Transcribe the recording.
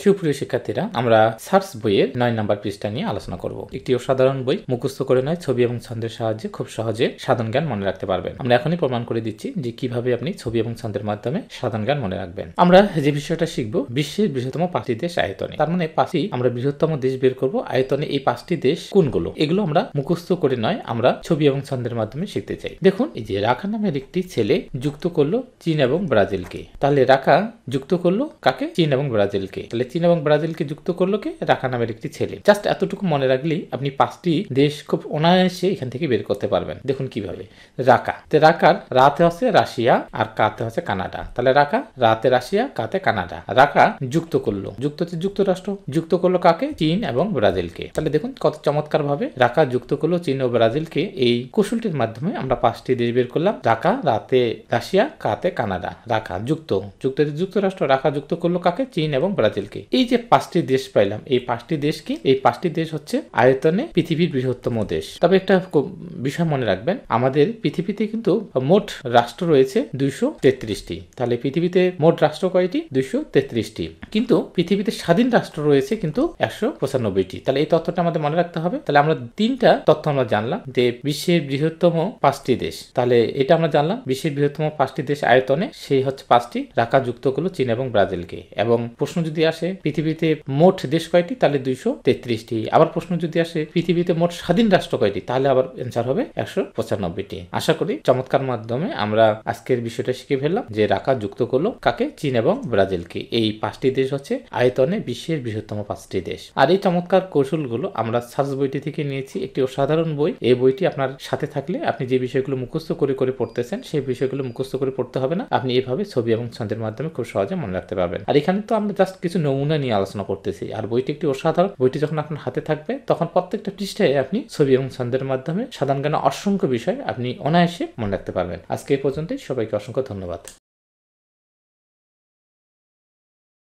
সুপ্রিয় শিক্ষার্থীরা, আমরা সার্চ বইয়ের 9 নম্বর পৃষ্ঠা নিয়ে আলোচনা করব। একটি অসাধারণ বই, মুখস্থ করে নয়, ছবি এবং ছন্দের সাহায্যে খুব সহজে সাধারণ জ্ঞান মনে রাখতে পারবেন। আমরা এখনই প্রমাণ করে দিচ্ছি যে কিভাবে আপনি ছবি এবং ছন্দের মাধ্যমে সাধারণ জ্ঞান মনে রাখবেন। আমরা যে বিষয়টা শিখব, বিশ্বের বৃহত্তম 5টি দেশ আয়তনে। তার মানে 5টি আমরা বৃহত্তম দেশ বের করব আয়তনে। এই 5টি দেশ কোনগুলো, এগুলো আমরা মুখস্থ করে নয়, আমরা ছবি এবং ছন্দের মাধ্যমে শিখতে চাই। দেখুন, এই যে রাখা নামের একটি ছেলে যুক্ত করলো চীন এবং ব্রাজিলকে। তাহলে রাখা যুক্ত করলো কাকে? চীন এবং ব্রাজিলকে। তাহলে চীন এবং ব্রাজিলকে যুক্ত করলো কে? রাখা নামের একটি ছেলে। জাস্ট এতটুকু মনে রাখলেই আপনি 5টি দেশ খুব অনায়াসে এখান থেকে বের করতে পারবেন। দেখুন কিভাবে। রাকা, রাকার রাতে হচ্ছে রাশিয়া আর কাতে হচ্ছে কানাডা। তাহলে রাকা, রাতে রাশিয়া, কাতে কানাডা। রাকা যুক্ত করলো, যুক্ত হচ্ছে যুক্তরাষ্ট্র, যুক্ত করলো কাকে? চীন এবং ব্রাজিলকে। তাহলে দেখুন কত চমৎকার ভাবে রাকা যুক্ত করলো চীন ও ব্রাজিলকে। এই কৌশলটির মাধ্যমে আমরা 5টি দেশ বের করলাম। রাকা, রাতে রাশিয়া, কাতে কানাডা। রাকা যুক্ত, যুক্ত যুক্তরাষ্ট্র। রাকা যুক্ত করলো কাকে? চীন এবং ব্রাজিলকে। এই যে 5টি দেশ পাইলাম, এই 5টি দেশ কি? এই 5টি দেশ হচ্ছে আয়তনে পৃথিবীর বৃহত্তম দেশ। তবে একটা বিষয় মনে রাখবেন, আমাদের পৃথিবীতে কিন্তু মোট রাষ্ট্র রয়েছে 233টি। তাহলে পৃথিবীতে মোট রাষ্ট্র কয়টি? 233টি। কিন্তু পৃথিবীতে স্বাধীন রাষ্ট্র রয়েছে কিন্তু 195টি। তাহলে এই তথ্যটা আমাদের মনে রাখতে হবে। তাহলে আমরা 3টা তথ্য আমরা জানলাম যে বিশ্বের বৃহত্তম 5টি দেশ। তাহলে এটা আমরা জানলাম বিশ্বের বৃহত্তম 5টি দেশ আয়তনে, সেই হচ্ছে 5টি। রাখা যুক্ত করলো চীন এবং ব্রাজিলকে। এবং প্রশ্ন যদি আসে পৃথিবীতে মোট দেশ কয়টি, তাহলে 233টি। আবার প্রশ্ন যদি আসে পৃথিবীতে মোট স্বাধীন রাষ্ট্র কয়টি, তাহলে আবার অ্যান্সার হবে 195টি। আশা করি চমৎকার মাধ্যমে আমরা আজকের বিষয়টা শিখে ফেললাম যে রাখা যুক্ত করলো কাকে? চীন এবং ব্রাজিলকে। এই 5টি দেশ হচ্ছে আয়তনে বিশ্বের বৃহত্তম 5টি দেশ। আর এই চমৎকার কৌশলগুলো আমরা সার্চ বইটি থেকে নিয়েছি। একটি অসাধারণ বই। এই বইটি আপনার সাথে থাকলে আপনি যে বিষয়গুলো মুখস্থ করে করে পড়তেছেন, সেই বিষয়গুলো মুখস্থ করে পড়তে হবে না। আপনি এভাবে ছবি এবং ছন্দের মাধ্যমে খুব সহজে মনে রাখতে পারবেন। আর এখানে তো আমরা জাস্ট কিছু নমুনা নিয়ে আলোচনা করতেছি। আর বইটি একটি অসাধারণ। বইটি যখন আপনার হাতে থাকবে, তখন প্রত্যেকটা পৃষ্ঠায় আপনি ছবি এবং ছন্দের মাধ্যমে সাধারণ জ্ঞানে অসংখ্য বিষয় আপনি অনায়াসে মনে রাখতে পারবেন। আজকে এই পর্যন্তই। সবাইকে অসংখ্য ধন্যবাদ।